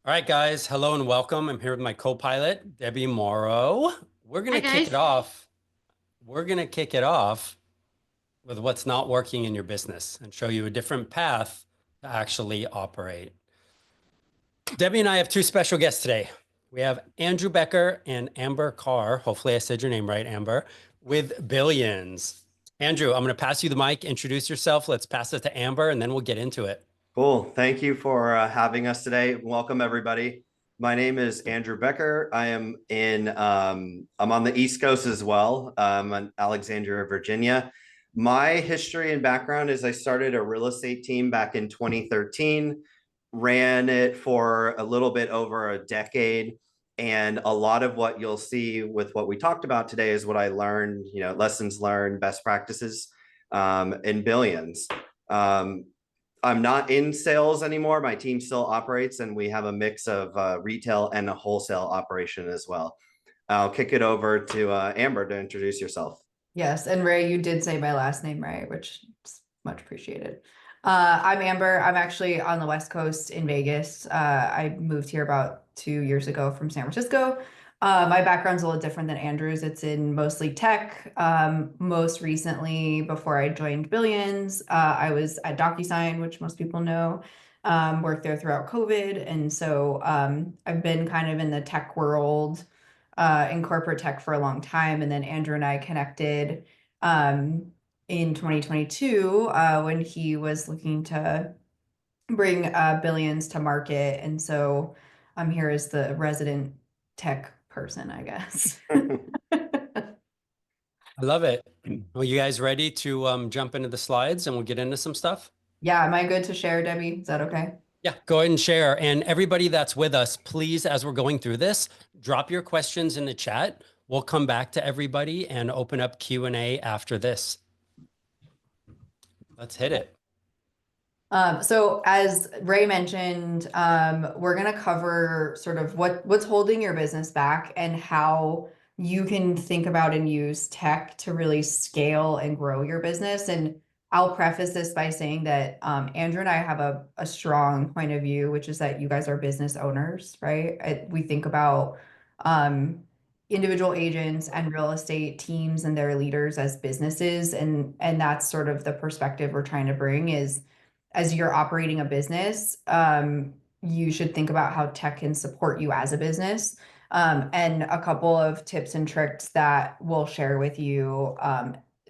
All right, guys. Hello and welcome. I'm here with my co-pilot, Debbie Morrow. We're Hi gonna kick it guys. off. We're gonna kick it off with what's not working in your business and show you a different path to actually operate. Debbie and I have two special guests today. We have Andrew Becker and Amber Carr. Hopefully I said your name right, Amber, with Billions. Andrew, I'm gonna pass you the mic. Introduce yourself. Let's pass it to Amber and then we'll get into it. Cool. Thank you for having us today. Welcome, everybody. My name is Andrew Becker. I'm on the East Coast as well. In Alexandria, Virginia. My history and background is I started a real estate team back in 2013, ran it for a little bit over a decade. And a lot of what you'll see with what we talked about today is what I learned, lessons learned, best practices in Billions. Um, I'm not in sales anymore. My team still operates, and we have a mix of retail and a wholesale operation as well. I'll kick it over to Amber to introduce yourself. Yes, and Ray, you did say my last name right, which is much appreciated. I'm Amber. I'm actually on the West Coast in Vegas. I moved here about 2 years ago from San Francisco. My background's a little different than Andrew's. It's in mostly tech. Most recently, before I joined Billions, I was at DocuSign, which most people know. Worked there throughout COVID, and so I've been kind of in the tech world in corporate tech for a long time. And then Andrew and I connected in 2022 when he was looking to bring Billions to market. And so I'm here as the resident tech person, I guess. I love it. Are you guys ready to jump into the slides and we'll get into some stuff? Yeah, am I good to share, Debbie? Is that okay? Yeah, go ahead and share. And everybody that's with us, please, as we're going through this, drop your questions in the chat. We'll come back to everybody and open up Q&A after this. Let's hit it. So as Ray mentioned, we're going to cover sort of what's holding your business back and how you can think about and use tech to really scale and grow your business. And I'll preface this by saying that Andrew and I have a strong point of view, which is that you guys are business owners, right? We think about individual agents and real estate teams and their leaders as businesses, and that's sort of the perspective we're trying to bring is as you're operating a business, you should think about how tech can support you as a business. And a couple of tips and tricks that we'll share with you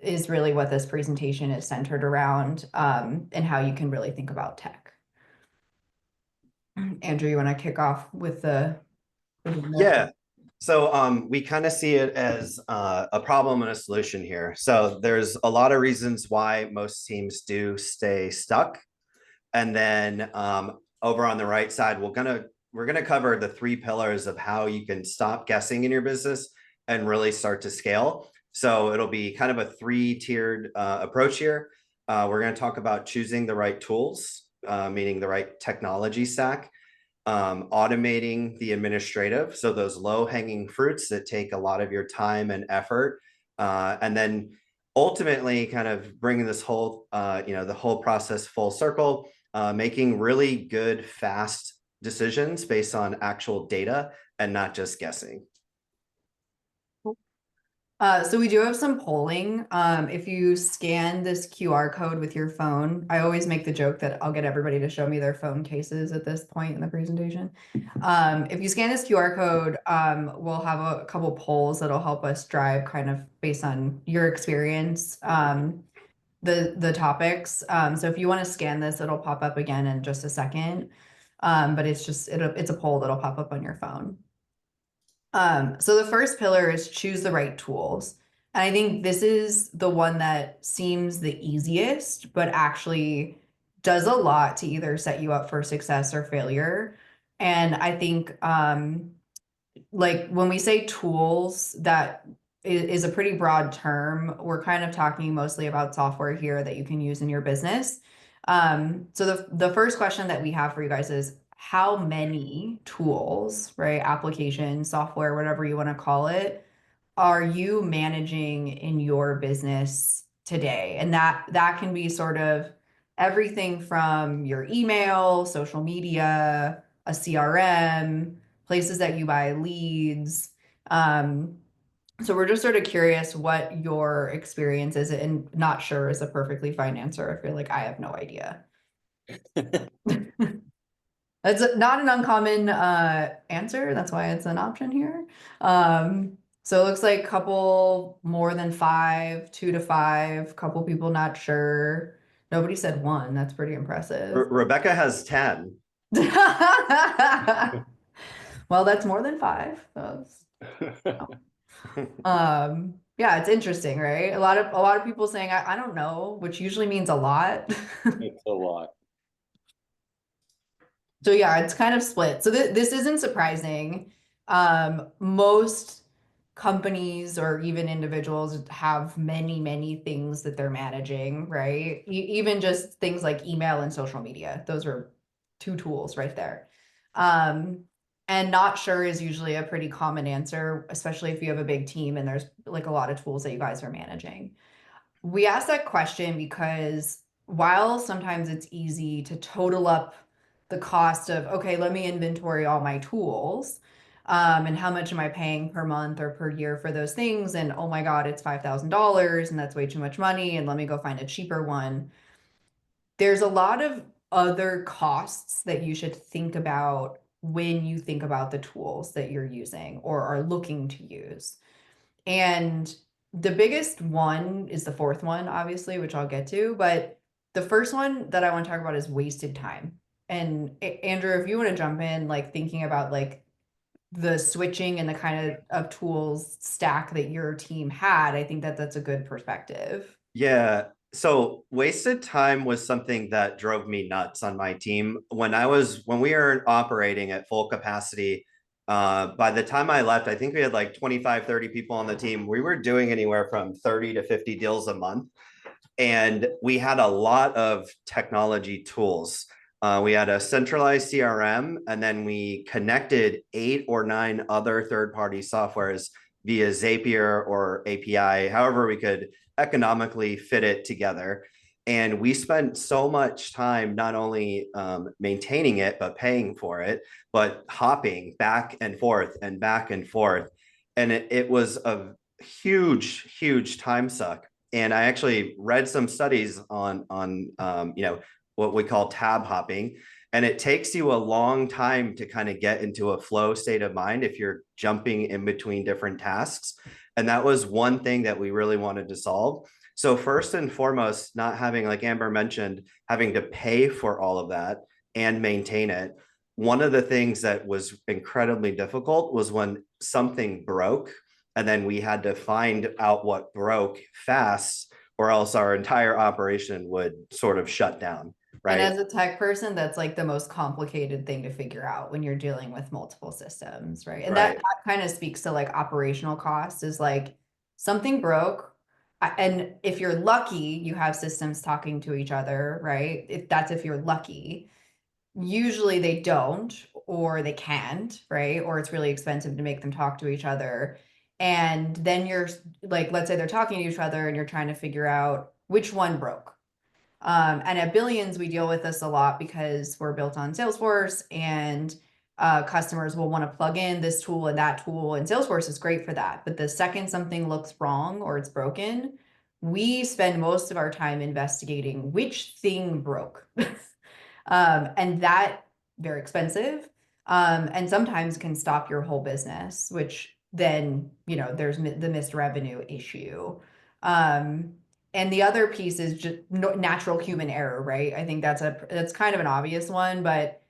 is really what this presentation is centered around, and how you can really think about tech. Andrew, you want to kick off with the Yeah. So we kind of see it as a problem and a solution here. So there's a lot of reasons why most teams do stay stuck. And then over on the right side, we're gonna cover the three pillars of how you can stop guessing in your business and really start to scale. So it'll be kind of a three-tiered approach here. We're going to talk about choosing the right tools, meaning the right technology stack, automating the administrative, so those low-hanging fruits that take a lot of your time and effort, and then ultimately kind of bringing this whole, the whole process full circle, making really good, fast decisions based on actual data and not just guessing. So we do have some polling. If you scan this QR code with your phone, I always make the joke that I'll get everybody to show me their phone cases at this point in the presentation. If you scan this QR code, we'll have a couple polls that'll help us drive kind of based on your experience, the topics. So if you want to scan this, it'll pop up again in just a second. But it's a poll that'll pop up on your phone. So the first pillar is choose the right tools. And I think this is the one that seems the easiest, but actually does a lot to either set you up for success or failure. And I think like when we say tools, that is a pretty broad term. We're kind of talking mostly about software here that you can use in your business. So the first question that we have for you guys is how many tools, right, application, software, whatever you want to call it, are you managing in your business today? And that can be sort of everything from your email, social media, a CRM, places that you buy leads. So we're just sort of curious what your experience is, and not sure is a perfectly fine answer. I feel like I have no idea. That's not an uncommon answer. That's why it's an option here. So it looks like couple more than 5, 2 to 5, couple people not sure. Nobody said 1. That's pretty impressive. Rebecca has 10. Well, that's more than 5. Yeah, it's interesting, right? A lot of people saying I don't know, which usually means a lot. It's a lot. So yeah, it's kind of split. So this isn't surprising. Most companies or even individuals have many, many things that they're managing, right? Even just things like email and social media. Those are 2 tools right there. And not sure is usually a pretty common answer, especially if you have a big team and there's like a lot of tools that you guys are managing. We asked that question because while sometimes it's easy to total up the cost of, okay, let me inventory all my tools, and how much am I paying per month or per year for those things? And oh my God, it's $5,000 and that's way too much money. And let me go find a cheaper one. There's a lot of other costs that you should think about when you think about the tools that you're using or are looking to use. And the biggest one is the 4th one, obviously, which I'll get to. But the first one that I want to talk about is wasted time. And Andrew, if you want to jump in, like thinking about like the switching and the kind of tools stack that your team had, I think that that's a good perspective. Yeah. So wasted time was something that drove me nuts on my team. When we were operating at full capacity, by the time I left, I think we had like 25, 30 people on the team. We were doing anywhere from 30 to 50 deals a month. And we had a lot of technology tools. We had a centralized CRM, and then we connected 8 or 9 other third-party softwares via Zapier or API, however we could economically fit it together. And we spent so much time not only maintaining it, but paying for it, but hopping back and forth and back and forth. And it was a huge, huge time suck. And I actually read some studies on what we call tab hopping. And it takes you a long time to kind of get into a flow state of mind if you're jumping in between different tasks. And that was one thing that we really wanted to solve. So first and foremost, not having, like Amber mentioned, having to pay for all of that and maintain it. One of the things that was incredibly difficult was when something broke and then we had to find out what broke fast, or else our entire operation would sort of shut down. Right. And as a tech person, that's like the most complicated thing to figure out when you're dealing with multiple systems, right? And that kind of speaks to like operational costs, is like something broke. And if you're lucky, you have systems talking to each other, right? If you're lucky. Usually they don't, or they can't, right? Or it's really expensive to make them talk to each other. And then you're like, let's say they're talking to each other and you're trying to figure out which one broke. And at Billions, we deal with this a lot because we're built on Salesforce, and customers will want to plug in this tool and that tool, and Salesforce is great for that. But the second something looks wrong or it's broken, we spend most of our time investigating which thing broke. And that very expensive. And sometimes can stop your whole business, which then, there's the missed revenue issue. And the other piece is just natural human error, right? I think that's kind of an obvious one, but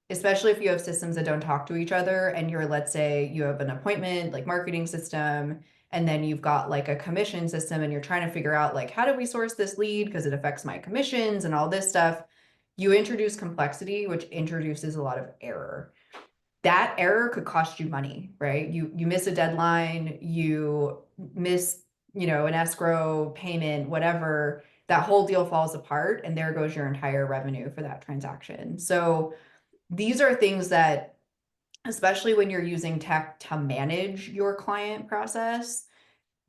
especially if you have systems that don't talk to each other, and let's say you have an appointment, like marketing system, and then you've got like a commission system, and you're trying to figure out like, how do we source this lead? Because it affects my commissions and all this stuff. You introduce complexity, which introduces a lot of error. That error could cost you money, right? You miss a deadline, you miss, an escrow payment, whatever, that whole deal falls apart, and there goes your entire revenue for that transaction. So these are things that, especially when you're using tech to manage your client process,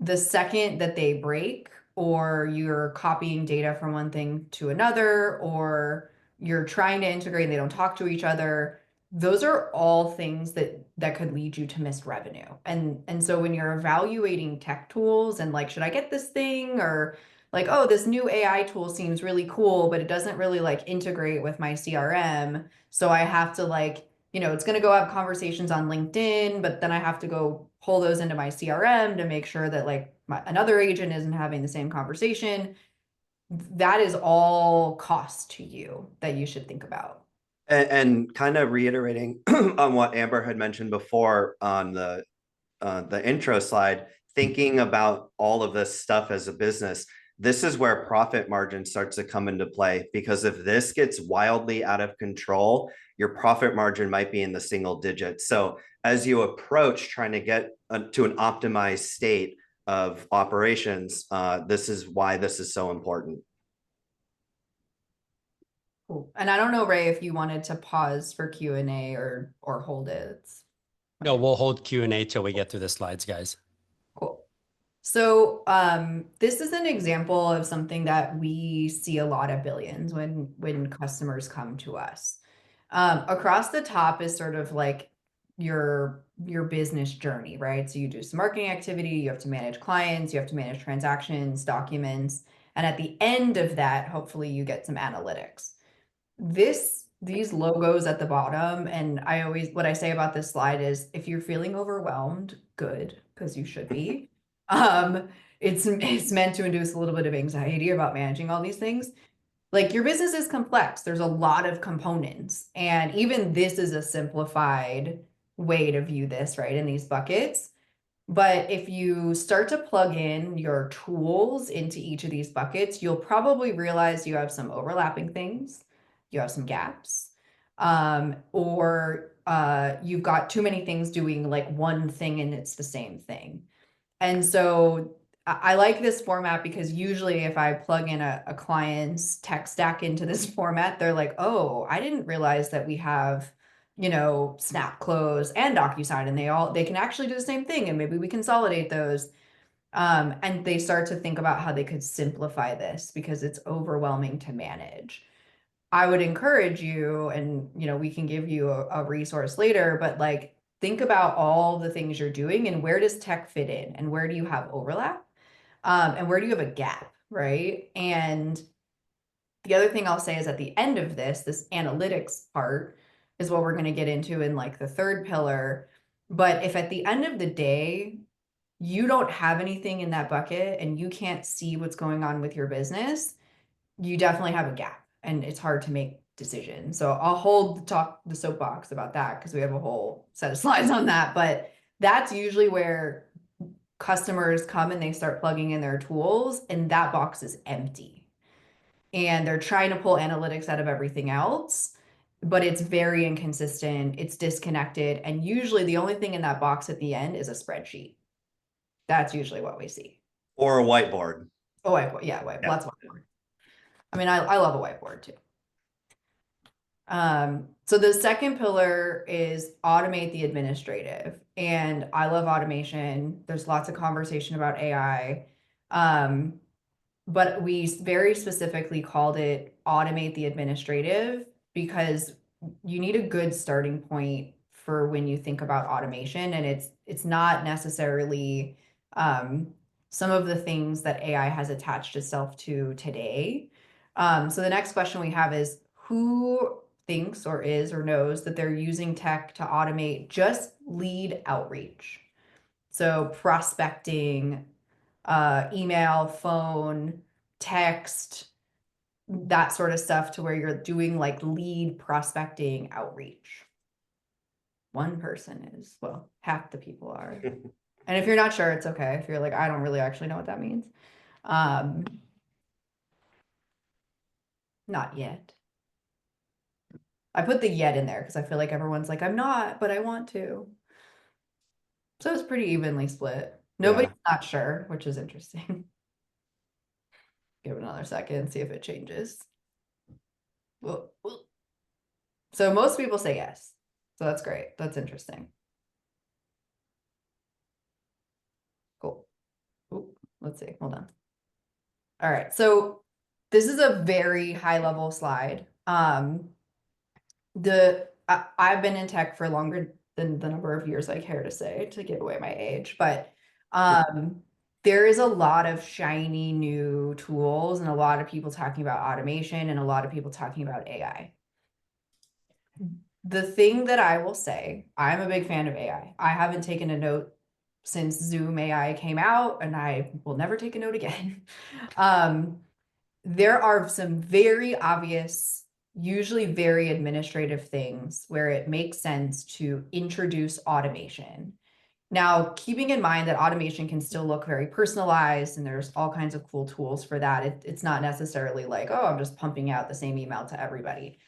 the second that they break, or you're copying data from one thing to another, or you're trying to integrate and they don't talk to each other, those are all things that could lead you to missed revenue. And so when you're evaluating tech tools and like, should I get this thing, or like, oh, this new AI tool seems really cool, but it doesn't really like integrate with my CRM. So I have to like, it's going to go have conversations on LinkedIn, but then I have to go pull those into my CRM to make sure that like another agent isn't having the same conversation. That is all cost to you that you should think about. And kind of reiterating on what Amber had mentioned before on the intro slide, thinking about all of this stuff as a business, this is where profit margin starts to come into play, because if this gets wildly out of control, your profit margin might be in the single digits. So as you approach trying to get to an optimized state of operations, this is why this is so important. Cool. And I don't know, Ray, if you wanted to pause for Q&A or hold it. No, we'll hold Q&A till we get through the slides, guys. Cool. So this is an example of something that we see a lot at Billions when customers come to us. Across the top is sort of like your business journey, right? So you do some marketing activity, you have to manage clients, you have to manage transactions, documents, and at the end of that, hopefully you get some analytics. These logos at the bottom, and what I say about this slide is, if you're feeling overwhelmed, good, because you should be. It's meant to induce a little bit of anxiety about managing all these things. Like, your business is complex. There's a lot of components, and even this is a simplified way to view this, right, in these buckets. But if you start to plug in your tools into each of these buckets, you'll probably realize you have some overlapping things, you have some gaps, or you've got too many things doing like one thing and it's the same thing. And so I like this format because usually if I plug in a client's tech stack into this format, they're like, oh, I didn't realize that we have, Snap Close and DocuSign, and they can actually do the same thing, and maybe we consolidate those. And they start to think about how they could simplify this because it's overwhelming to manage. I would encourage you, and we can give you a resource later, but like, think about all the things you're doing and where does tech fit in, and where do you have overlap, and where do you have a gap, right? And the other thing I'll say is, at the end of this analytics part is what we're going to get into in like the third pillar. But if at the end of the day, you don't have anything in that bucket and you can't see what's going on with your business, you definitely have a gap and it's hard to make decisions. So I'll hold the soapbox about that because we have a whole set of slides on that. But that's usually where customers come and they start plugging in their tools and that box is empty. And they're trying to pull analytics out of everything else, but it's very inconsistent, it's disconnected, and usually the only thing in that box at the end is a spreadsheet. That's usually what we see. Or a whiteboard. Oh, whiteboard. Yeah, whiteboard. Lots of whiteboard. I mean, I love a whiteboard too. So the second pillar is automate the administrative. And I love automation. There's lots of conversation about AI. But we very specifically called it automate the administrative because you need a good starting point for when you think about automation. And it's not necessarily some of the things that AI has attached itself to today. So the next question we have is, who thinks or is or knows that they're using tech to automate just lead outreach? So prospecting, email, phone, text, that sort of stuff, to where you're doing like lead prospecting outreach. One person is, well, half the people are. And if you're not sure, it's okay. If you're like, I don't really actually know what that means. Not yet. I put the yet in there because I feel like everyone's like, I'm not, but I want to. So it's pretty evenly split. Nobody's not sure, which is interesting. Give it another second, see if it changes. So most people say yes. So that's great. That's interesting. Cool. Ooh, let's see. Hold on. All right. So this is a very high level slide. I've been in tech for longer than the number of years I care to say to give away my age, but there is a lot of shiny new tools and a lot of people talking about automation and a lot of people talking about AI. The thing that I will say, I'm a big fan of AI. I haven't taken a note since Zoom AI came out, and I will never take a note again. There are some very obvious, usually very administrative things where it makes sense to introduce automation. Now, keeping in mind that automation can still look very personalized and there's all kinds of cool tools for that. It's not necessarily like, oh, I'm just pumping out the same email to everybody.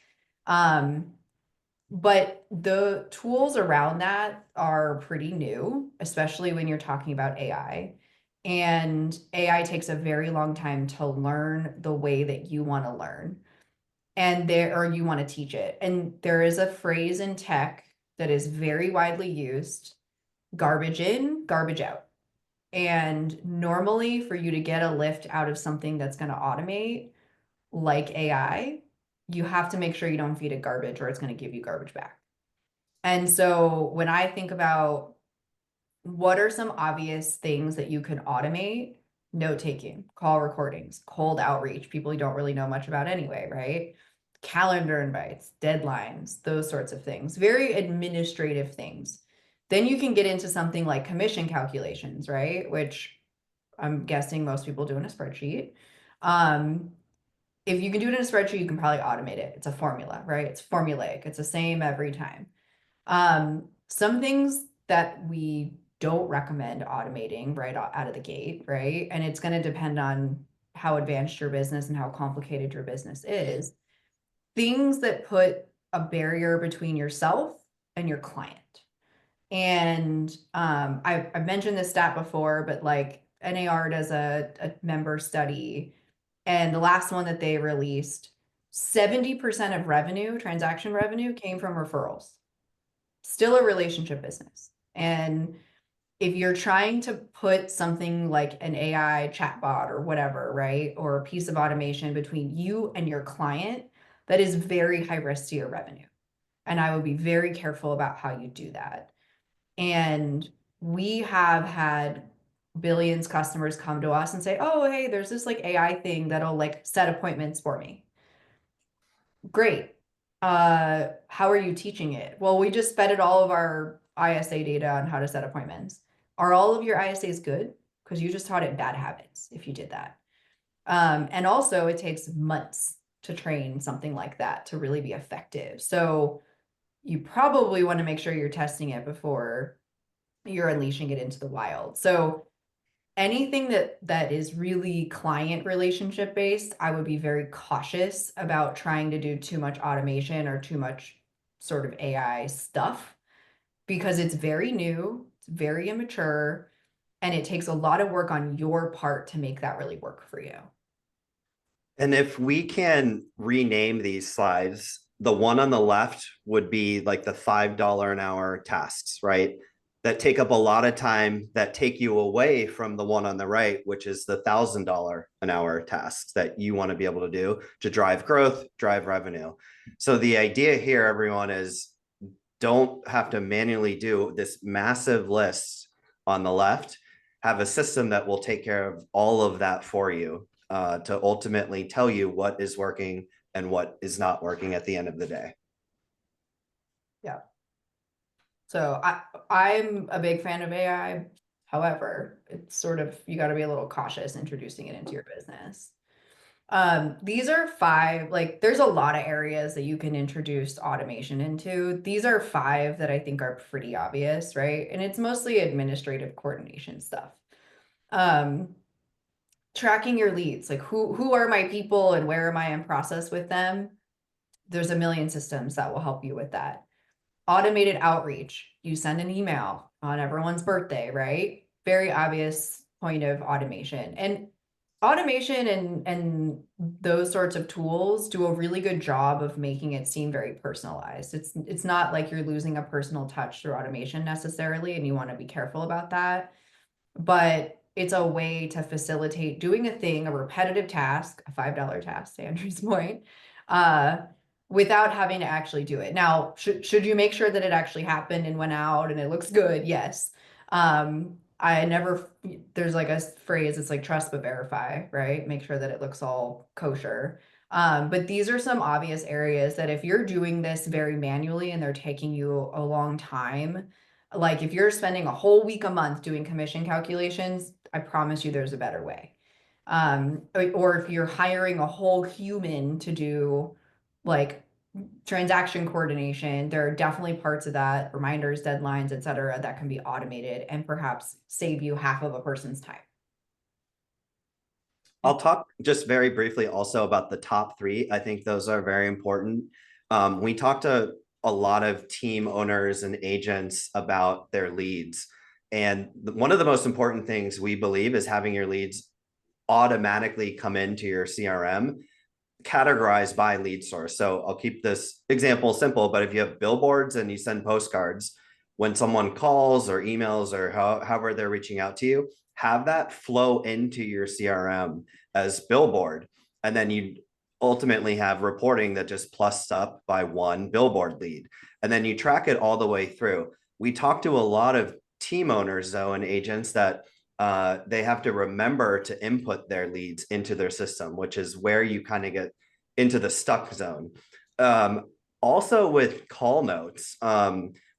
But the tools around that are pretty new, especially when you're talking about AI. And AI takes a very long time to learn the way that you want to learn or you want to teach it. And there is a phrase in tech that is very widely used: garbage in, garbage out. And normally, for you to get a lift out of something that's going to automate, like AI, you have to make sure you don't feed it garbage or it's going to give you garbage back. And so when I think about what are some obvious things that you can automate, note taking, call recordings, cold outreach, people you don't really know much about anyway, right? Calendar invites, deadlines, those sorts of things, very administrative things. Then you can get into something like commission calculations, right? Which I'm guessing most people do in a spreadsheet. If you can do it in a spreadsheet, you can probably automate it. It's a formula, right? It's formulaic. It's the same every time. Some things that we don't recommend automating right out of the gate, right? And it's going to depend on how advanced your business and how complicated your business is. Things that put a barrier between yourself and your client. And I've mentioned this stat before, but like NAR does a member study, and the last one that they released, 70% of revenue, transaction revenue, came from referrals. Still a relationship business. And if you're trying to put something like an AI chatbot or whatever, right, or a piece of automation between you and your client, that is very high risk to your revenue. And I would be very careful about how you do that. And we have had billions customers come to us and say, oh, hey, there's this like AI thing that'll like set appointments for me. Great. How are you teaching it? Well, we just fed it all of our ISA data on how to set appointments. Are all of your ISAs good? Because you just taught it bad habits if you did that. And also it takes months to train something like that to really be effective. So you probably want to make sure you're testing it before you're unleashing it into the wild. So anything that is really client relationship based, I would be very cautious about trying to do too much automation or too much sort of AI stuff, because it's very new, it's very immature, and it takes a lot of work on your part to make that really work for you. And if we can rename these slides, the one on the left would be like the $5 an hour tasks, right? That take up a lot of time, that take you away from the one on the right, which is the $1,000 an hour tasks that you want to be able to do to drive growth, drive revenue. So the idea here, everyone, is don't have to manually do this massive list on the left. Have a system that will take care of all of that for you, to ultimately tell you what is working and what is not working at the end of the day. Yeah. So I'm a big fan of AI. However, it's sort of, you got to be a little cautious introducing it into your business. These are 5, like there's a lot of areas that you can introduce automation into. These are 5 that I think are pretty obvious, right? And it's mostly administrative coordination stuff. Tracking your leads, like who are my people and where am I in process with them? There's a million systems that will help you with that. Automated outreach, you send an email on everyone's birthday, right? Very obvious point of automation. And automation and those sorts of tools do a really good job of making it seem very personalized. It's not like you're losing a personal touch through automation necessarily, and you want to be careful about that. But it's a way to facilitate doing a thing, a repetitive task, a $5 task, to Andrew's point, without having to actually do it. Now, should you make sure that it actually happened and went out and it looks good? Yes. I never, there's like a phrase, it's like trust but verify, right? Make sure that it looks all kosher. But these are some obvious areas that if you're doing this very manually and they're taking you a long time, like if you're spending a whole week a month doing commission calculations, I promise you there's a better way. Or if you're hiring a whole human to do like transaction coordination, there are definitely parts of that, reminders, deadlines, et cetera, that can be automated and perhaps save you half of a person's time. I'll talk just very briefly also about the top three. I think those are very important. We talked to a lot of team owners and agents about their leads. And one of the most important things we believe is having your leads automatically come into your CRM categorized by lead source. So I'll keep this example simple, but if you have billboards and you send postcards, when someone calls or emails or however they're reaching out to you, have that flow into your CRM as billboard. And then you ultimately have reporting that just plussed up by one billboard lead. And then you track it all the way through. We talk to a lot of team owners, though, and agents that they have to remember to input their leads into their system, which is where you kind of get into the stuck zone. Also with call notes,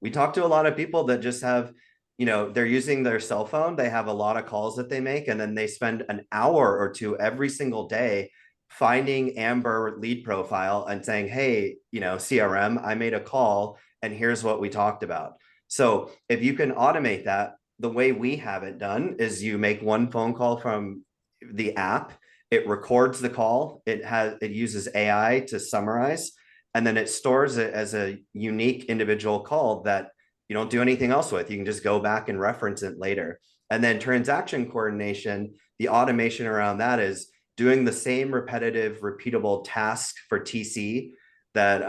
we talk to a lot of people that just have, they're using their cell phone. They have a lot of calls that they make, and then they spend an hour or two every single day finding Amber lead profile and saying, hey, CRM, I made a call and here's what we talked about. So if you can automate that, the way we have it done is you make one phone call from the app, it records the call, it uses AI to summarize, and then it stores it as a unique individual call that you don't do anything else with. You can just go back and reference it later. And then transaction coordination, the automation around that is doing the same repetitive, repeatable task for TC that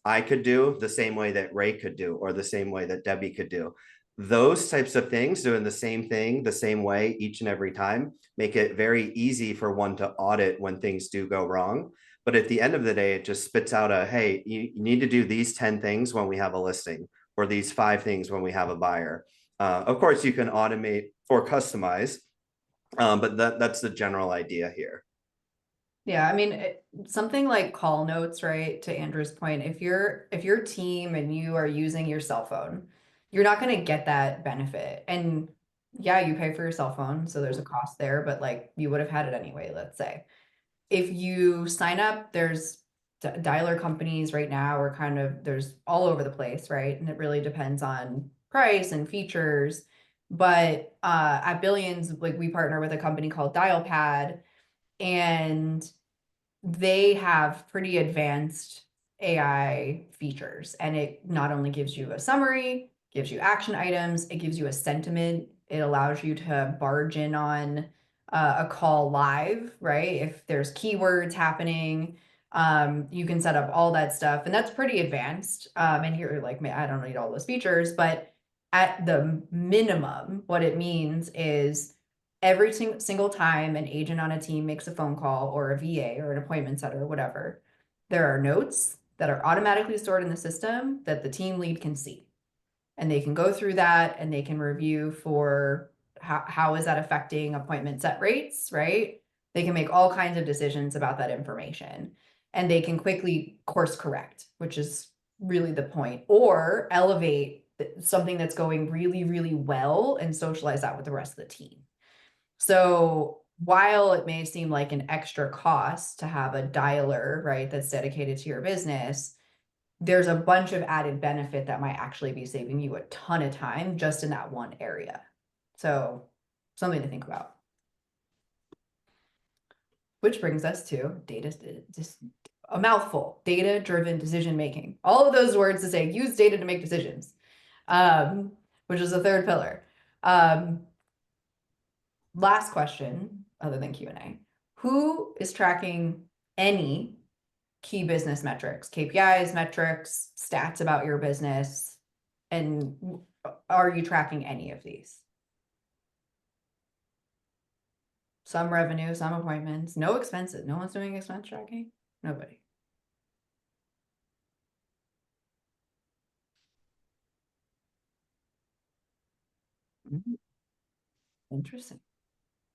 I could do the same way that Ray could do, or the same way that Debbie could do. Those types of things, doing the same thing the same way each and every time, make it very easy for one to audit when things do go wrong. But at the end of the day, it just spits out a, hey, you need to do these 10 things when we have a listing, or these 5 things when we have a buyer. Of course, you can automate or customize, but that's the general idea here. Yeah, I mean, something like call notes, right? To Andrew's point, if your team and you are using your cell phone, you're not going to get that benefit. And yeah, you pay for your cell phone, so there's a cost there, but like you would have had it anyway, let's say. If you sign up, there's dialer companies right now are there's all over the place, right? And it really depends on price and features. But at Billions, like we partner with a company called DialPad, and they have pretty advanced AI features, and it not only gives you a summary, gives you action items, it gives you a sentiment. It allows you to barge in on a call live, right? If there's keywords happening, you can set up all that stuff, and that's pretty advanced. And you're like, man, I don't need all those features, but at the minimum, what it means is every single time an agent on a team makes a phone call or a VA or an appointment setter or whatever, there are notes that are automatically stored in the system that the team lead can see. And they can go through that and they can review for how is that affecting appointment set rates, right? They can make all kinds of decisions about that information, and they can quickly course correct, which is really the point, or elevate something that's going really, really well and socialize that with the rest of the team. So while it may seem like an extra cost to have a dialer, right, that's dedicated to your business, there's a bunch of added benefit that might actually be saving you a ton of time just in that one area. So something to think about. Which brings us to data, just a mouthful, data-driven decision-making. All of those words to say, use data to make decisions, which is the third pillar. Last question, other than Q&A. Who is tracking any key business metrics, KPIs, metrics, stats about your business? And are you tracking any of these? Some revenue, some appointments, no expenses. No one's doing expense tracking? Nobody. Interesting.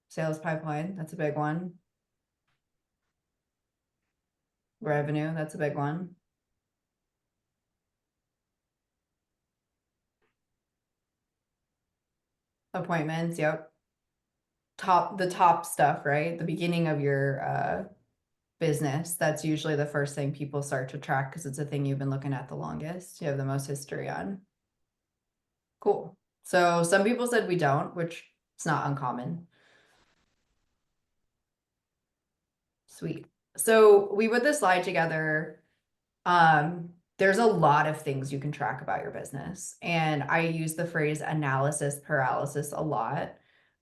Sales pipeline, that's a big one. Revenue, that's a big one. Appointments, yep. The top stuff, right? The beginning of your business, that's usually the first thing people start to track because it's a thing you've been looking at the longest. You have the most history on. Cool. So some people said we don't, which it's not uncommon. Sweet. So we put this slide together. There's a lot of things you can track about your business. And I use the phrase analysis paralysis a lot.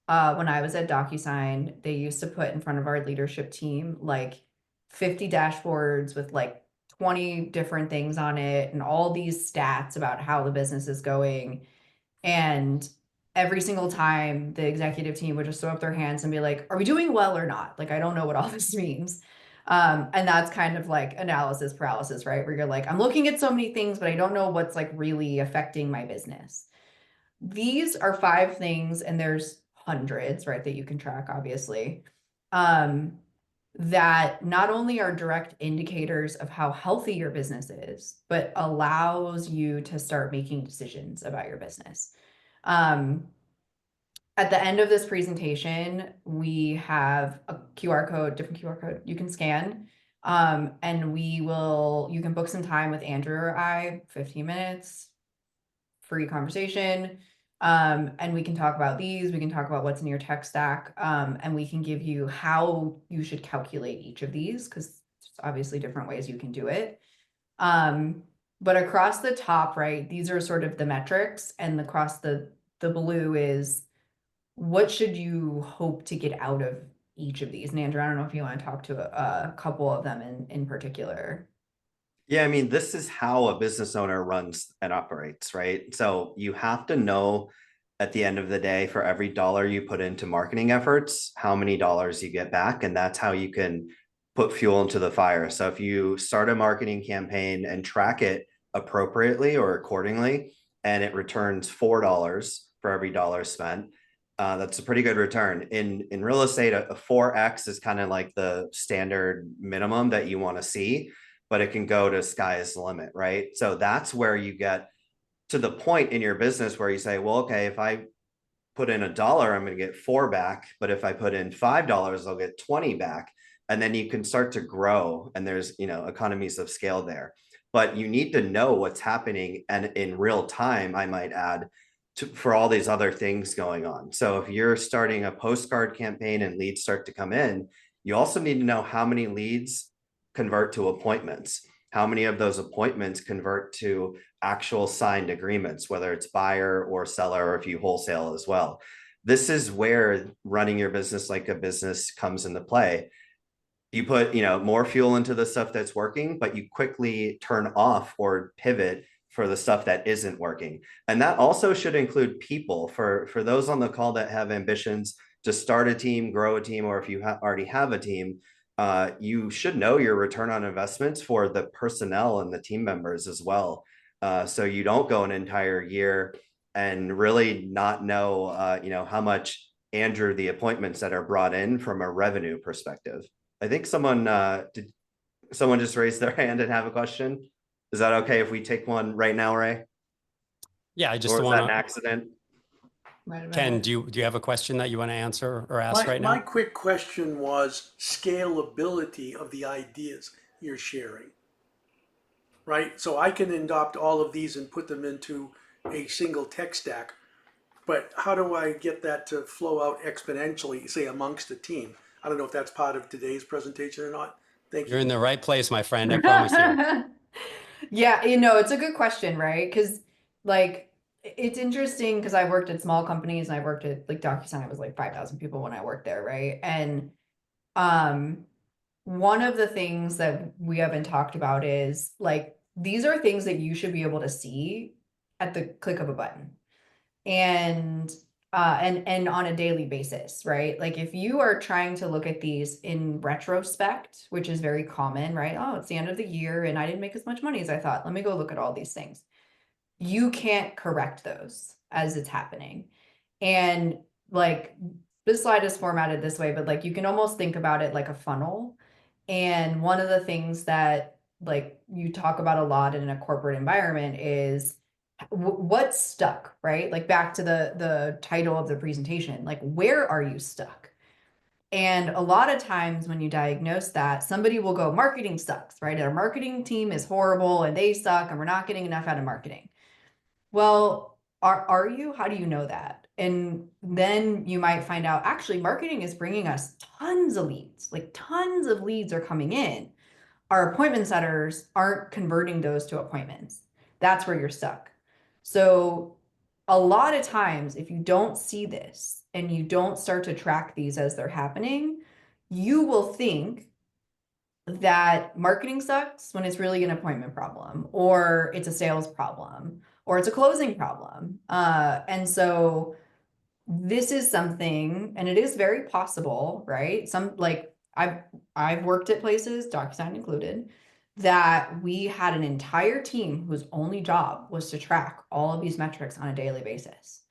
When I was at DocuSign, they used to put in front of our leadership team like 50 dashboards with like 20 different things on it and all these stats about how the business is going. And every single time the executive team would just throw up their hands and be like, are we doing well or not? Like, I don't know what all this means. And that's kind of like analysis paralysis, right? Where you're like, I'm looking at so many things, but I don't know what's like really affecting my business. These are 5 things, and there's hundreds, right, that you can track, obviously, that not only are direct indicators of how healthy your business is, but allows you to start making decisions about your business. At the end of this presentation, we have a QR code, different QR code you can scan. And you can book some time with Andrew or I, 15 minutes, free conversation. And we can talk about these, we can talk about what's in your tech stack, and we can give you how you should calculate each of these, because there's obviously different ways you can do it. But across the top, right, these are sort of the metrics, and across the blue is what should you hope to get out of each of these. And Andrew, I don't know if you want to talk to a couple of them in particular. Yeah, I mean, this is how a business owner runs and operates, right? So you have to know at the end of the day, for every dollar you put into marketing efforts, how many dollars you get back. And that's how you can put fuel into the fire. So if you start a marketing campaign and track it appropriately or accordingly, and it returns $4 for every dollar spent, that's a pretty good return. In real estate, a 4x is kind of like the standard minimum that you want to see, but it can go to sky's the limit, right? So that's where you get to the point in your business where you say, well, okay, if I put in $1, I'm going to get 4 back. But if I put in $5, I'll get 20 back. And then you can start to grow, and there's, economies of scale there. But you need to know what's happening, and in real time, I might add, for all these other things going on. So if you're starting a postcard campaign and leads start to come in, you also need to know how many leads convert to appointments. How many of those appointments convert to actual signed agreements, whether it's buyer or seller, or if you wholesale as well. This is where running your business like a business comes into play. You put, more fuel into the stuff that's working, but you quickly turn off or pivot for the stuff that isn't working. And that also should include people. For those on the call that have ambitions to start a team, grow a team, or if you already have a team, you should know your return on investments for the personnel and the team members as well. So you don't go an entire year and really not know, how much Andrew the appointments that are brought in from a revenue perspective. I think someone did someone just raise their hand and have a question? Is that okay if we take one right now, Ray? Yeah, I just Or is want that an to. accident? Ken, do you have a question that you want to answer or ask right My now? quick question was scalability of the ideas you're sharing, right? So I can adopt all of these and put them into a single tech stack, but how do I get that to flow out exponentially, say amongst the team? I don't know if that's part of today's presentation or not. Thank You're in you. the right place, my friend. I promise you. Yeah, it's a good question, right? Because like it's interesting because I worked at small companies and I worked at like DocuSign, it was like 5,000 people when I worked there, right? And um one of the things that we haven't talked about is like these are things that you should be able to see at the click of a button. And and on a daily basis, right? Like if you are trying to look at these in retrospect, which is very common, right? Oh, it's the end of the year and I didn't make as much money as I thought. Let me go look at all these things. You can't correct those as it's happening. And like this slide is formatted this way, but like you can almost think about it like a funnel. And one of the things that like you talk about a lot in a corporate environment is what's stuck, right? Like back to the title of the presentation, like where are you stuck? And a lot of times when you diagnose that, somebody will go, marketing sucks, right? Our marketing team is horrible and they suck and we're not getting enough out of marketing. Well, are you? How do you know that? And then you might find out actually marketing is bringing us tons of leads, like tons of leads are coming in. Our appointment setters aren't converting those to appointments. That's where you're stuck. So a lot of times, if you don't see this and you don't start to track these as they're happening, you will think that marketing sucks when it's really an appointment problem, or it's a sales problem, or it's a closing problem. And so this is something, and it is very possible, right? Some like I've worked at places, DocuSign included, that we had an entire team whose only job was to track all of these metrics on a daily basis.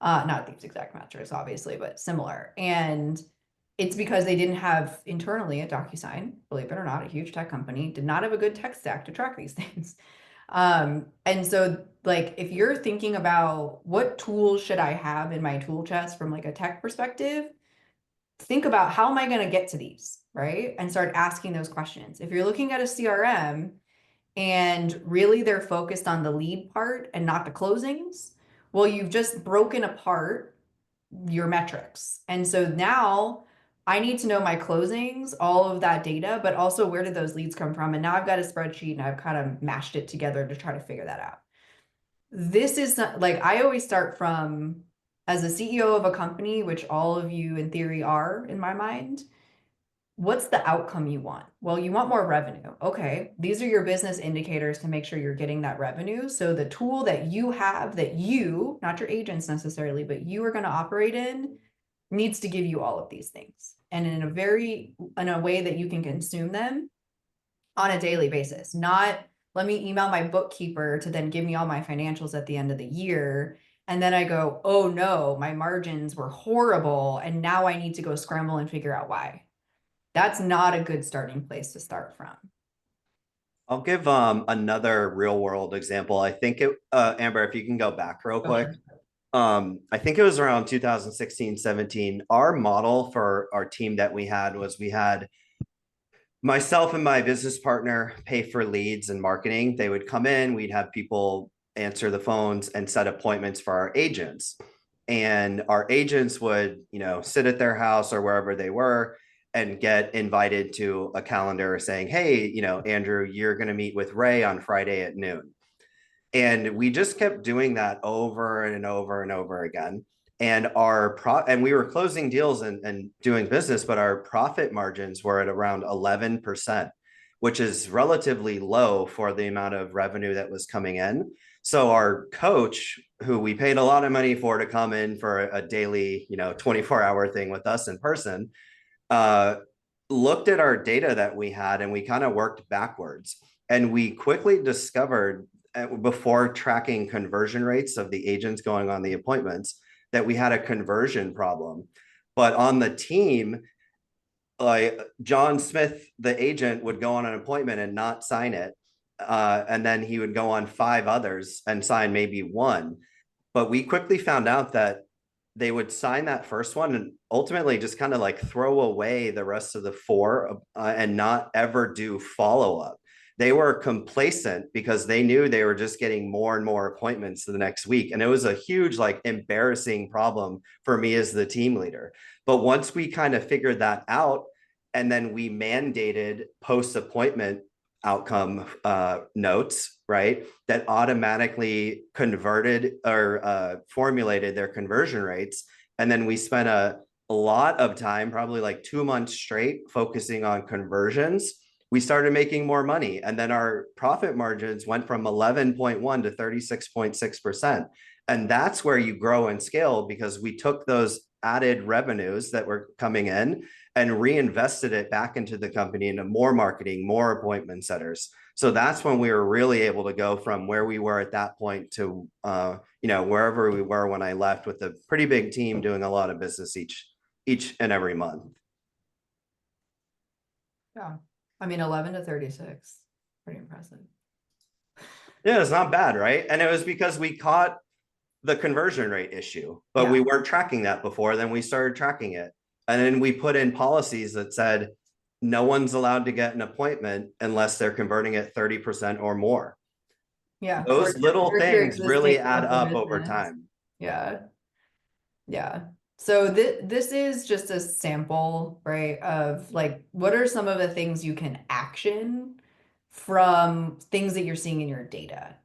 Not these exact metrics, obviously, but similar. And it's because they didn't have internally at DocuSign, believe it or not, a huge tech company, did not have a good tech stack to track these things. And so like if you're thinking about what tools should I have in my tool chest from like a tech perspective, think about how am I going to get to these, right? And start asking those questions. If you're looking at a CRM and really they're focused on the lead part and not the closings, well, you've just broken apart your metrics. And so now I need to know my closings, all of that data, but also where did those leads come from? And now I've got a spreadsheet and I've kind of mashed it together to try to figure that out. This is not, like, I always start from, as a CEO of a company, which all of you in theory are in my mind, what's the outcome you want? Well, you want more revenue. Okay, these are your business indicators to make sure you're getting that revenue. So the tool that you have that you, not your agents necessarily, but you are going to operate in needs to give you all of these things. And in a way that you can consume them on a daily basis, not let me email my bookkeeper to then give me all my financials at the end of the year. And then I go, oh no, my margins were horrible. And now I need to go scramble and figure out why. That's not a good starting place to start from. I'll give another real world example. I think it Amber, if you can go back real quick. I think it was around 2016, 17. Our model for our team that we had was we had myself and my business partner pay for leads and marketing. They would come in, we'd have people answer the phones and set appointments for our agents. And our agents would, sit at their house or wherever they were and get invited to a calendar saying, hey, Andrew, you're going to meet with Ray on Friday at noon. And we just kept doing that over and over and over again. And and we were closing deals and doing business, but our profit margins were at around 11%, which is relatively low for the amount of revenue that was coming in. So our coach, who we paid a lot of money for to come in for a daily, 24-hour thing with us in person, looked at our data that we had and we kind of worked backwards. And we quickly discovered, before tracking conversion rates of the agents going on the appointments, that we had a conversion problem. But on the team, like John Smith, the agent, would go on an appointment and not sign it. And then he would go on 5 others and sign maybe 1. But we quickly found out that they would sign that first one and ultimately just kind of like throw away the rest of the 4 and not ever do follow-up. They were complacent because they knew they were just getting more and more appointments the next week. And it was a huge, like, embarrassing problem for me as the team leader. But once we kind of figured that out, and then we mandated post-appointment outcome notes, right, that automatically converted or formulated their conversion rates. And then we spent a lot of time, probably like 2 months straight, focusing on conversions. We started making more money. And then our profit margins went from 11.1 to 36.6%. And that's where you grow and scale, because we took those added revenues that were coming in and reinvested it back into the company into more marketing, more appointment setters. So that's when we were really able to go from where we were at that point to, wherever we were when I left, with a pretty big team doing a lot of business each and every month. Yeah. I mean, 11 to 36, pretty impressive. Yeah, it's not bad, right? And it was because we caught the conversion rate issue, but we weren't tracking that before. Then we started tracking it. And then we put in policies that said no one's allowed to get an appointment unless they're converting at 30% or more. Yeah. Those little your things really existing add book of up over business. time. Yeah. Yeah. So this is just a sample, right, of like what are some of the things you can action from things that you're seeing in your data.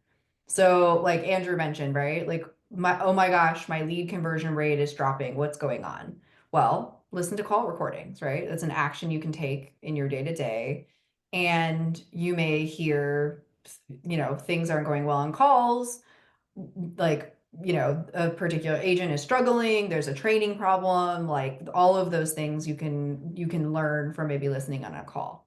So like Andrew mentioned, right? Like oh my gosh, my lead conversion rate is dropping. What's going on? Well, listen to call recordings, right? That's an action you can take in your day-to-day. And you may hear, things aren't going well on calls, like, a particular agent is struggling, there's a training problem, like all of those things you can learn from maybe listening on a call.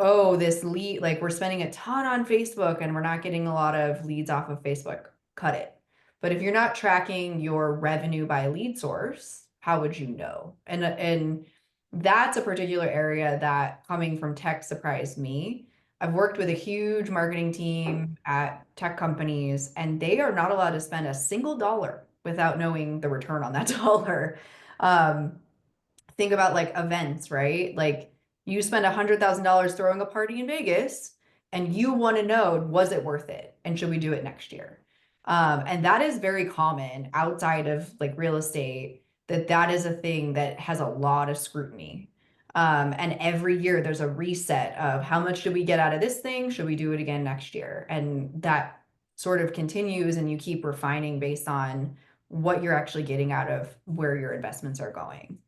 Oh, this lead, like we're spending a ton on Facebook and we're not getting a lot of leads off of Facebook. Cut it. But if you're not tracking your revenue by lead source, how would you know? And that's a particular area that, coming from tech, surprised me. I've worked with a huge marketing team at tech companies, and they are not allowed to spend a single dollar without knowing the return on that dollar. Think about like events, right? Like you spend $100,000 throwing a party in Vegas, and you want to know, was it worth it? And should we do it next year? And that is very common outside of like real estate, that is a thing that has a lot of scrutiny. And every year there's a reset of how much should we get out of this thing? Should we do it again next year? And that sort of continues, and you keep refining based on what you're actually getting out of where your investments are going.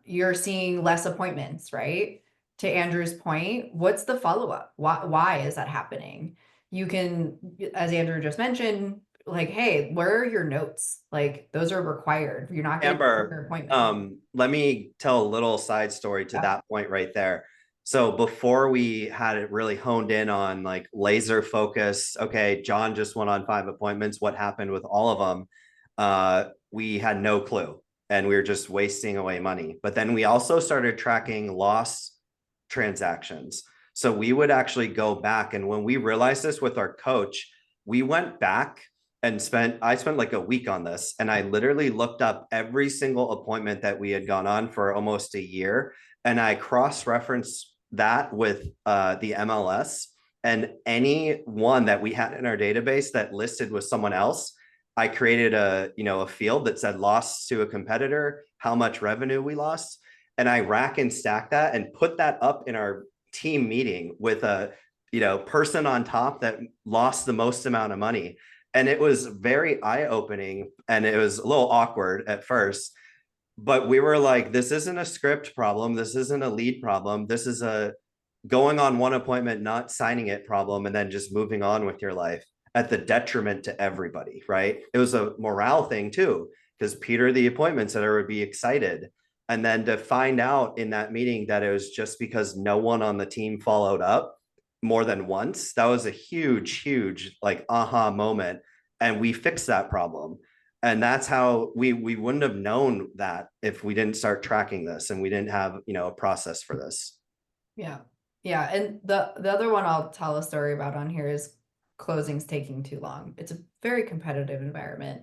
You're seeing less appointments, right? To Andrew's point, what's the follow-up? Why is that happening? You can, as Andrew just mentioned, like, hey, where are your notes? Like those are required. You're not going to get your appointment. Let me tell a little side story to that point right there. So before we had it really honed in on like laser focus, okay, John just went on 5 appointments. What happened with all of them? We had no clue, and we were just wasting away money. But then we also started tracking lost transactions. So we would actually go back, and when we realized this with our coach, we went back and I spent like a week on this, and I literally looked up every single appointment that we had gone on for almost a year, and I cross-referenced that with the MLS, and any one that we had in our database that listed with someone else, I created a field that said lost to a competitor, how much revenue we lost, and I rack and stack that and put that up in our team meeting with a person on top that lost the most amount of money. And it was very eye-opening, and it was a little awkward at first, but we were like, this isn't a script problem. This isn't a lead problem. This is a going on one appointment, not signing it problem, and then just moving on with your life at the detriment to everybody, right? It was a morale thing too, because Peter, the appointment setter, would be excited. And then to find out in that meeting that it was just because no one on the team followed up more than once, that was a huge like aha moment, and we fixed that problem. And that's how we wouldn't have known that if we didn't start tracking this, and we didn't have a process for this. Yeah. And the other one I'll tell a story about on here is closings taking too long. It's a very competitive environment.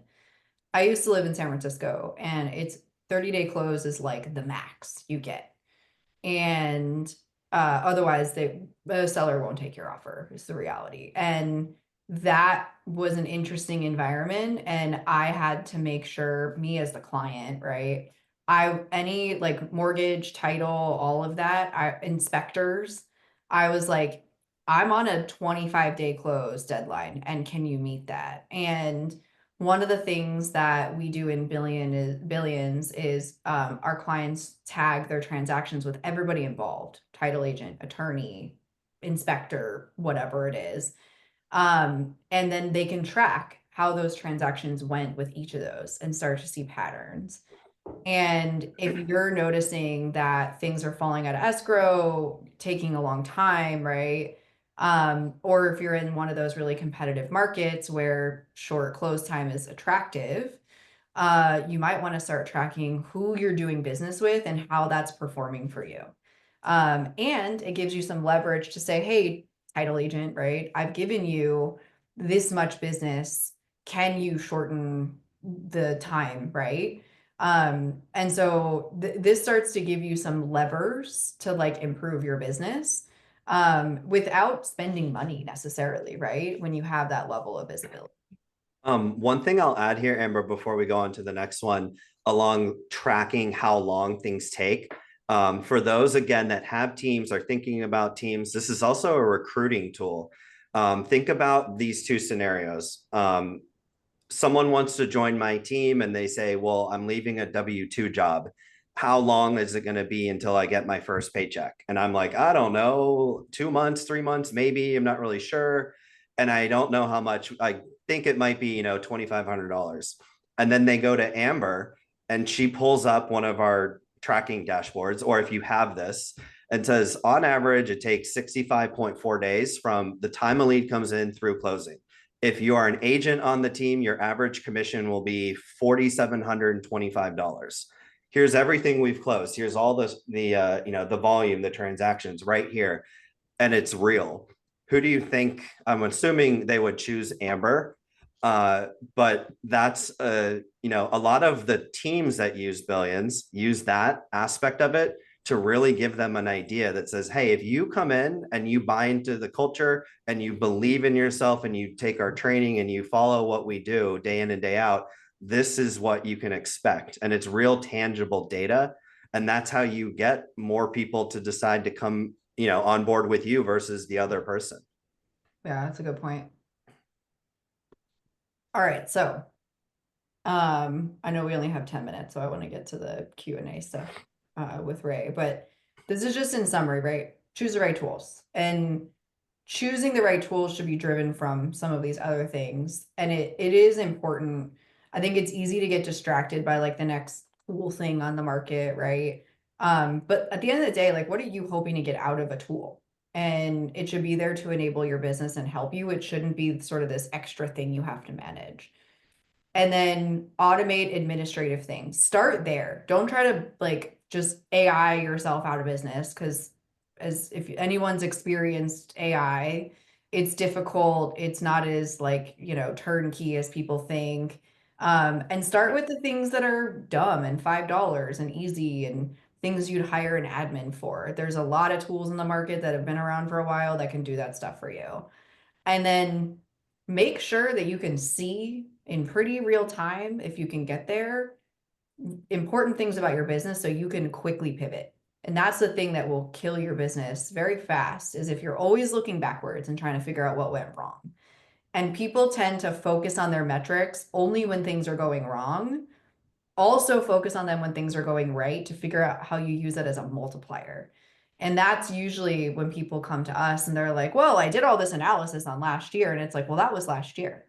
I used to live in San Francisco, and it's 30-day close is like the max you get. And otherwise the seller won't take your offer, is the reality. And that was an interesting environment, and I had to make sure, me as the client, right, any like mortgage, title, all of that, inspectors, I was like, I'm on a 25-day close deadline, and can you meet that? And one of the things that we do in Billions is our clients tag their transactions with everybody involved: title agent, attorney, inspector, whatever it is. And then they can track how those transactions went with each of those and start to see patterns. And if you're noticing that things are falling out of escrow, taking a long time, right? Or if you're in one of those really competitive markets where short close time is attractive, you might want to start tracking who you're doing business with and how that's performing for you. And it gives you some leverage to say, hey, title agent, right? I've given you this much business. Can you shorten the time, right? And so this starts to give you some levers to like improve your business without spending money necessarily, right? When you have that level of visibility. One thing I'll add here, Amber, before we go on to the next one, along tracking how long things take. For those, again, that have teams, are thinking about teams, this is also a recruiting tool. Think about these two scenarios. Someone wants to join my team and they say, well, I'm leaving a W-2 job. How long is it going to be until I get my first paycheck? And I'm like, I don't know, 2 months, 3 months, maybe. I'm not really sure. And I don't know how much. I think it might be, $2,500. And then they go to Amber and she pulls up one of our tracking dashboards, or if you have this, and says on average, it takes 65.4 days from the time a lead comes in through closing. If you are an agent on the team, your average commission will be $4,725. Here's everything we've closed. Here's all the volume, the transactions right here, and it's real. Who do you think? I'm assuming they would choose Amber, but that's a lot of the teams that use Billions use that aspect of it to really give them an idea that says, hey, if you come in and you buy into the culture and you believe in yourself and you take our training and you follow what we do day in and day out, this is what you can expect. And it's real tangible data. And that's how you get more people to decide to come, on board with you versus the other person. Yeah, that's a good point. All right, so I know we only have 10 minutes, so I want to get to the Q&A stuff with Ray, but this is just in summary, right? Choose the right tools, and choosing the right tools should be driven from some of these other things. And it is important. I think it's easy to get distracted by like the next cool thing on the market, right? But at the end of the day, like, what are you hoping to get out of a tool? And it should be there to enable your business and help you. It shouldn't be sort of this extra thing you have to manage. And then automate administrative things. Start there. Don't try to like just AI yourself out of business, because as if anyone's experienced AI, it's difficult. It's not as like, turnkey as people think. And start with the things that are dumb and $5 and easy and things you'd hire an admin for. There's a lot of tools in the market that have been around for a while that can do that stuff for you. And then make sure that you can see in pretty real time, if you can get there, important things about your business so you can quickly pivot. And that's the thing that will kill your business very fast, is if you're always looking backwards and trying to figure out what went wrong. And people tend to focus on their metrics only when things are going wrong. Also focus on them when things are going right to figure out how you use it as a multiplier. And that's usually when people come to us and they're like, well, I did all this analysis on last year. And it's like, well, that was last year.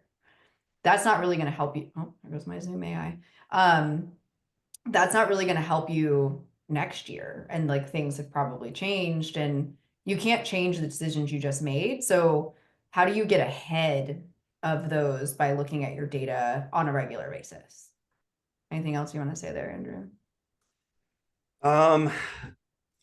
That's not really going to help you. Oh, there goes my Zoom AI. That's not really going to help you next year. And like things have probably changed and you can't change the decisions you just made. So how do you get ahead of those by looking at your data on a regular basis? Anything else you want to say there, Andrew?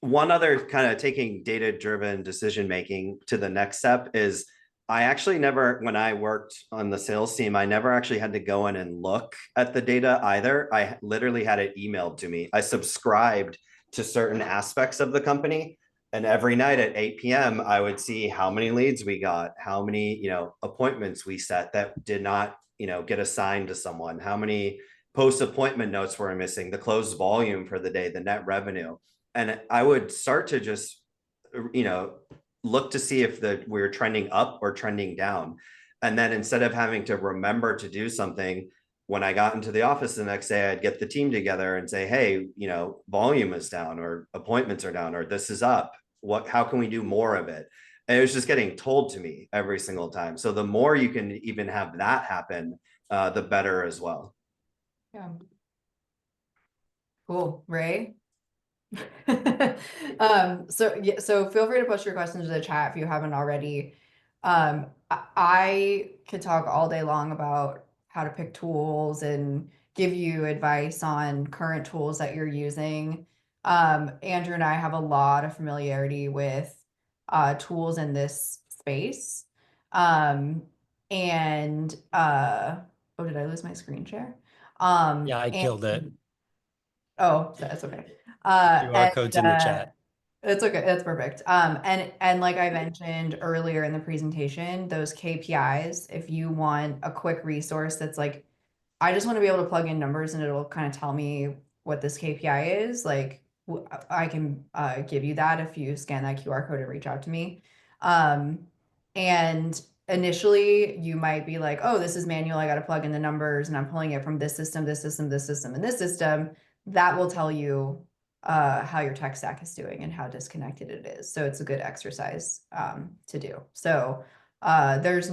One other kind of taking data-driven decision-making to the next step is I actually never, when I worked on the sales team, I never actually had to go in and look at the data either. I literally had it emailed to me. I subscribed to certain aspects of the company. And every night at 8 p.m., I would see how many leads we got, how many, appointments we set that did not, get assigned to someone, how many post-appointment notes were missing, the closed volume for the day, the net revenue. And I would start to just, look to see if we were trending up or trending down. And then instead of having to remember to do something, when I got into the office the next day, I'd get the team together and say, hey, volume is down or appointments are down or this is up. How can we do more of it? And it was just getting told to me every single time. So the more you can even have that happen, the better as well. Yeah. Cool. Ray? So feel free to post your questions in the chat if you haven't already. I could talk all day long about how to pick tools and give you advice on current tools that you're using. Andrew and I have a lot of familiarity with tools in this space. And oh, did I lose my screen share? Yeah, I killed it. Oh, that's okay. QR code's in the chat. It's okay. That's perfect. And like I mentioned earlier in the presentation, those KPIs, if you want a quick resource that's like, I just want to be able to plug in numbers and it'll kind of tell me what this KPI is, like I can give you that if you scan that QR code and reach out to me. And initially you might be like, oh, this is manual. I got to plug in the numbers and I'm pulling it from this system, this system, this system, and this system. That will tell you how your tech stack is doing and how disconnected it is. So it's a good exercise to do. So there's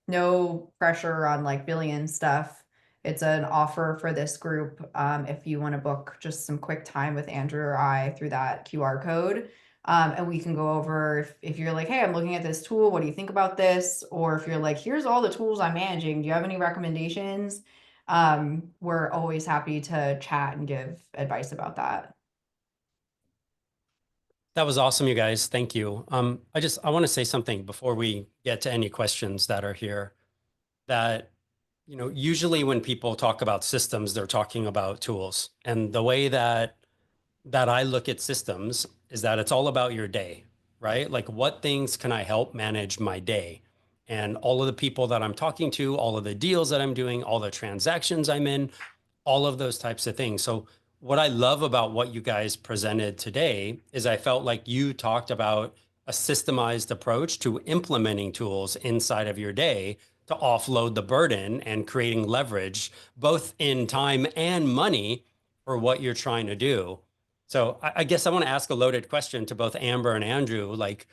no pressure on like billion stuff. It's an offer for this group. If you want to book just some quick time with Andrew or I through that QR code. And we can go over if you're like, hey, I'm looking at this tool. What do you think about this? Or if you're like, here's all the tools I'm managing. Do you have any recommendations? We're always happy to chat and give advice about that. That was awesome, you guys. Thank you. I want to say something before we get to any questions that are here. That, usually when people talk about systems, they're talking about tools. And the way that I look at systems is that it's all about your day, right? Like, what things can I help manage my day? And all of the people that I'm talking to, all of the deals that I'm doing, all the transactions I'm in, all of those types of things. So what I love about what you guys presented today is I felt like you talked about a systemized approach to implementing tools inside of your day to offload the burden and creating leverage, both in time and money for what you're trying to do. So I guess I want to ask a loaded question to both Amber and Andrew. Like,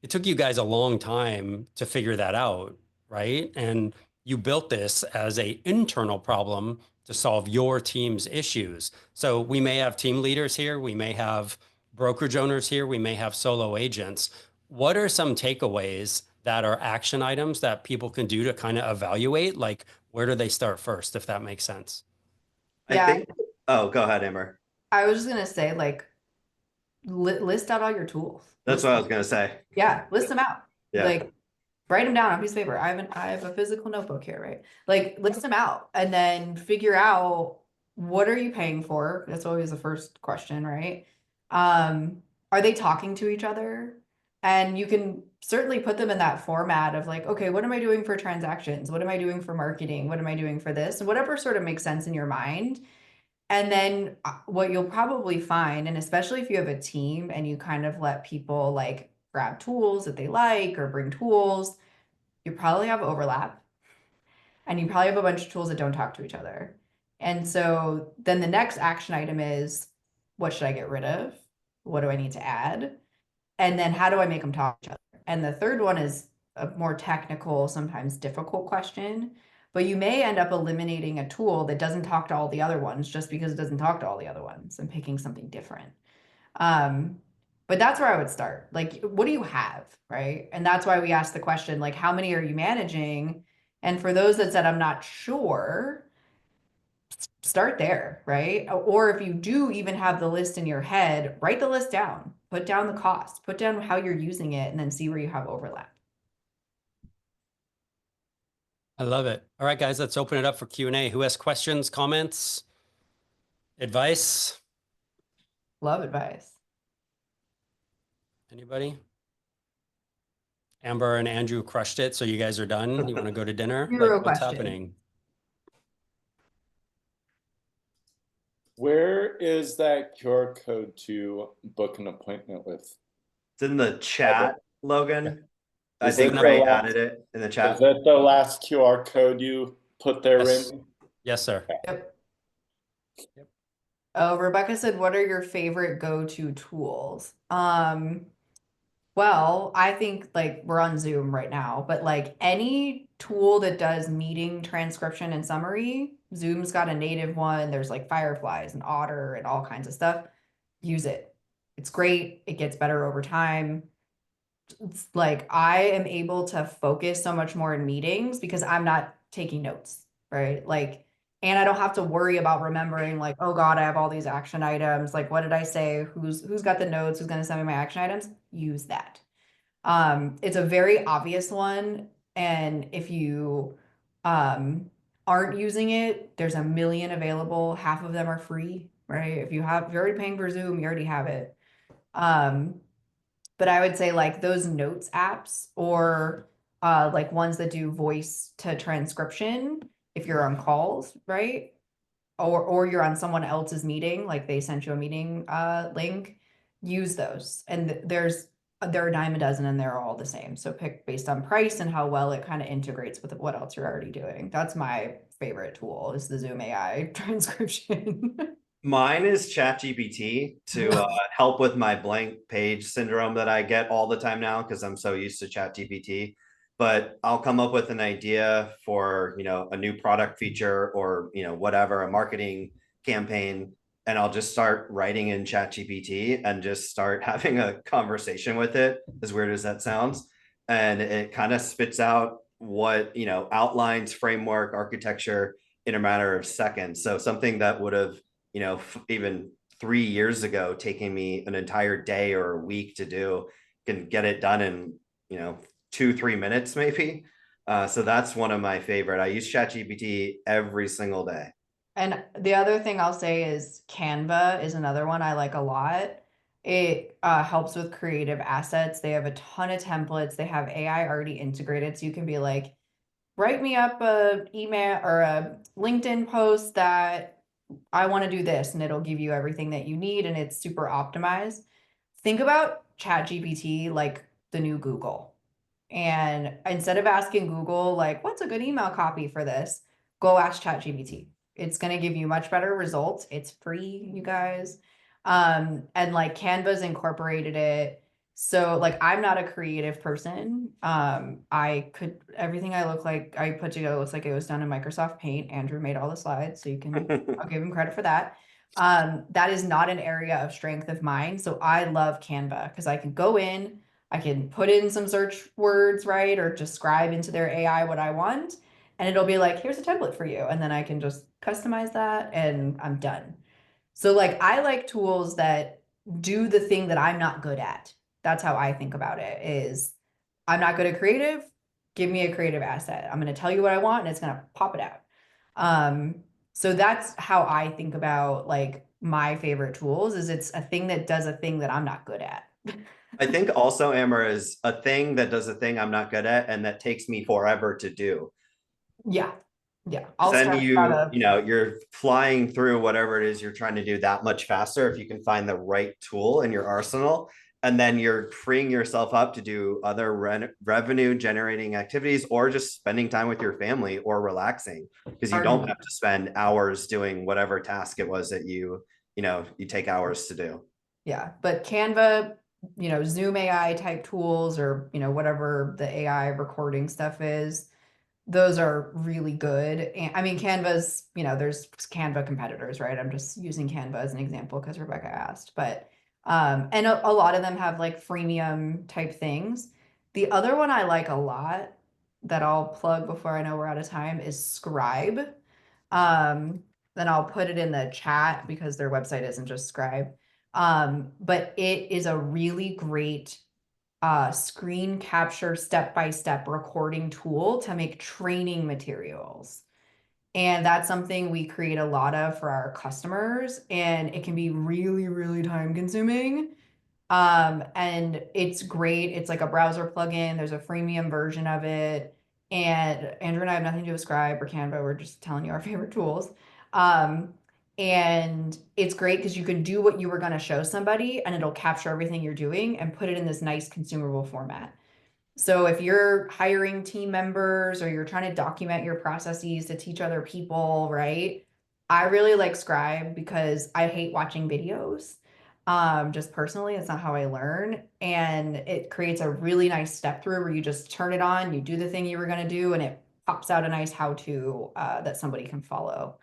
it took you guys a long time to figure that out, right? And you built this as a internal problem to solve your team's issues. So we may have team leaders here, we may have brokerage owners here, we may have solo agents. What are some takeaways that are action items that people can do to kind of evaluate? Like, where do they start first, if that makes sense? I think, oh, go ahead, Amber. I was just gonna say, like, list out all your tools. That's what I was gonna say. Yeah, list them out. Yeah. Like, write them down on a piece of paper. I have a physical notebook here, right? Like, list them out and then figure out what are you paying for? That's always the first question, right? Are they talking to each other? And you can certainly put them in that format of like, okay, what am I doing for transactions? What am I doing for marketing? What am I doing for this? And whatever sort of makes sense in your mind. And then what you'll probably find, and especially if you have a team and you kind of let people like grab tools that they like or bring tools, you probably have overlap and you probably have a bunch of tools that don't talk to each other. And so then the next action item is, what should I get rid of? What do I need to add? And then how do I make them talk to each other? And the third one is a more technical, sometimes difficult question, but you may end up eliminating a tool that doesn't talk to all the other ones just because it doesn't talk to all the other ones and picking something different. But that's where I would start. Like, what do you have, right? And that's why we asked the question, like, how many are you managing? And for those that said, I'm not sure, start there, right? Or if you do even have the list in your head, write the list down, put down the cost, put down how you're using it, and then see where you have overlap. I love it. All right, guys, let's open it up for Q&A. Who has questions, comments, advice? Love advice. Anybody? Amber and Andrew crushed it, so you guys are done. You want to go to dinner? Zero Like, what's question. happening? Where is that QR code to book an appointment with? It's in the chat, Logan. I Is think it Ray the last- added it in the chat. Is that the last QR code you put there, Yes. in? Yes, sir. Yep. Oh, Rebecca said, what are your favorite go-to tools? Well, I think like we're on Zoom right now, but like any tool that does meeting transcription and summary, Zoom's got a native one. There's like Fireflies and Otter and all kinds of stuff. use it. It's great. It gets better over time. It's like I am able to focus so much more in meetings because I'm not taking notes, right? Like, and I don't have to worry about remembering like, oh God, I have all these action items. Like, what did I say? Who's got the notes? Who's gonna send me my action items? Use that. It's a very obvious one. And if you aren't using it, there's a million available. Half of them are free, right? If you're already paying for Zoom, you already have it. But I would say like those notes apps or like ones that do voice to transcription if you're on calls, right? Or you're on someone else's meeting, like they sent you a meeting link, use those. And there are a dime a dozen and they're all the same. So pick based on price and how well it kind of integrates with what else you're already doing. That's my favorite tool is the Zoom AI transcription. Mine is ChatGPT to help with my blank page syndrome that I get all the time now because I'm so used to ChatGPT. But I'll come up with an idea for, a new product feature or, whatever, a marketing campaign, and I'll just start writing in ChatGPT and just start having a conversation with it, as weird as that sounds. And it kind of spits out what, outlines, framework, architecture in a matter of seconds. So something that would have even 3 years ago, taking me an entire day or a week to do, can get it done in, 2-3 minutes, maybe. So that's one of my favorite. I use ChatGPT every single day. And the other thing I'll say is Canva is another one I like a lot. It helps with creative assets. They have a ton of templates. They have AI already integrated. So you can be like, write me up a email or a LinkedIn post that I want to do this, and it'll give you everything that you need, and it's super optimized. Think about ChatGPT like the new Google. And instead of asking Google, like, what's a good email copy for this? Go ask ChatGPT. It's going to give you much better results. It's free, you guys. And like Canva's incorporated it. So like I'm not a creative person. Everything I look like I put together looks like it was done in Microsoft Paint. Andrew made all the slides, so I'll give him credit for that. That is not an area of strength of mine. So I love Canva because I can go in, I can put in some search words, right? Or just scribe into their AI what I want. And it'll be like, here's a template for you. And then I can just customize that and I'm done. So like I like tools that do the thing that I'm not good at. That's how I think about it is I'm not good at creative. Give me a creative asset. I'm going to tell you what I want and it's going to pop it out. So that's how I think about like my favorite tools is it's a thing that does a thing that I'm not good at. I think also, Amber, is a thing that does a thing I'm not good at and that takes me forever to do. Yeah. Yeah. I'll Then stress that you're flying through whatever it is you're trying to do that much faster if you can find the right tool in your arsenal. And then you're freeing yourself up to do other revenue generating activities or just spending time with your family or relaxing because you don't have to spend hours doing whatever task it was that you take hours to do. Yeah. But Canva, Zoom AI type tools or, whatever the AI recording stuff is, those are really good. And I mean, Canva's, there's Canva competitors, right? I'm just using Canva as an example because Rebecca asked, but, and a lot of them have like freemium type things. The other one I like a lot that I'll plug before I know we're out of time is Scribe. Then I'll put it in the chat because their website isn't just Scribe. But it is a really great screen capture step-by-step recording tool to make training materials. And that's something we create a lot of for our customers. And it can be really, really time consuming. And it's great. It's like a browser plugin. There's a freemium version of it. And Andrew and I have nothing to do with Scribe or Canva. We're just telling you our favorite tools. And it's great because you can do what you were going to show somebody and it'll capture everything you're doing and put it in this nice consumable format. So if you're hiring team members or you're trying to document your processes to teach other people, right? I really like Scribe because I hate watching videos. Just personally, it's not how I learn. And it creates a really nice step through where you just turn it on, you do the thing you were going to do, and it pops out a nice how-to that somebody can follow.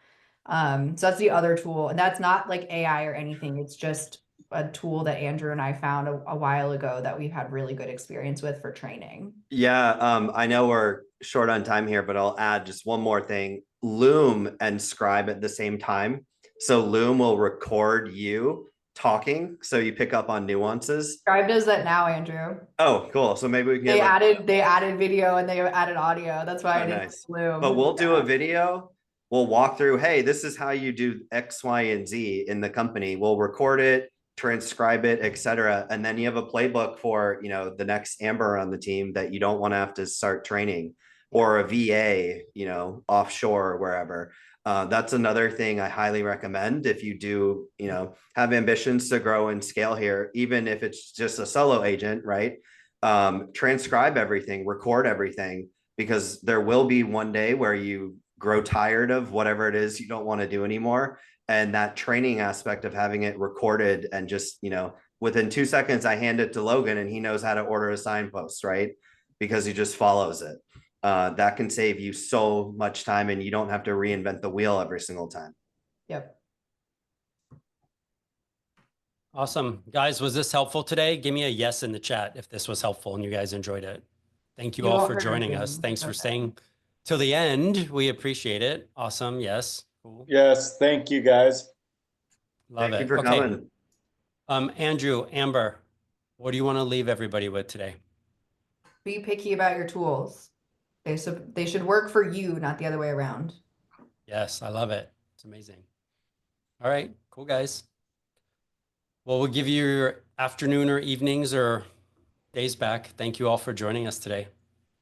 So that's the other tool. And that's not like AI or anything. It's just a tool that Andrew and I found a while ago that we've had really good experience with for training. Yeah, I know we're short on time here, but I'll add just one more thing. Loom and Scribe at the same time. So Loom will record you talking, so you pick up on nuances. Scribe does that now, Andrew. Oh, cool. So maybe we can They get like, added video and they added audio. That's why I oh, didn't nice. Loom. But we'll do a Yeah. video. We'll walk through, hey, this is how you do X, Y, and Z in the company. We'll record it, transcribe it, etc. And then you have a playbook for, you know, the next Amber on the team that you don't want to have to start training, or a VA, you know, offshore or wherever. That's another thing I highly recommend if you do, you know, have ambitions to grow and scale here, even if it's just a solo agent, right? Transcribe everything, record everything, because there will be one day where you grow tired of whatever it is you don't want to do anymore. And that training aspect of having it recorded and just, you know, within 2 seconds, I hand it to Logan and he knows how to order a signpost, right? Because he just follows it. That can save you so much time and you don't have to reinvent the wheel every single time. Yep. Awesome. Guys, was this helpful today? Give me a yes in the chat if this was helpful and you guys enjoyed it. Thank you You all all for heard joining everything. us. Thanks for Okay. staying till the end. We appreciate it. Awesome. Yes. Cool. Yes, thank you guys. Love Thank you it. for Okay. coming. Andrew, Amber, what do you want to leave everybody with today? Be picky about your tools. They should work for you, not the other way around. Yes, I love it. It's amazing. All right, cool guys. Well, we'll give you your afternoon or evenings or days back. Thank you all for joining us today.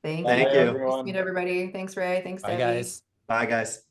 Thank Thank you. you. everyone. Meet everybody. Thanks, Ray. Thanks, Bye Debbie. guys. Bye, guys.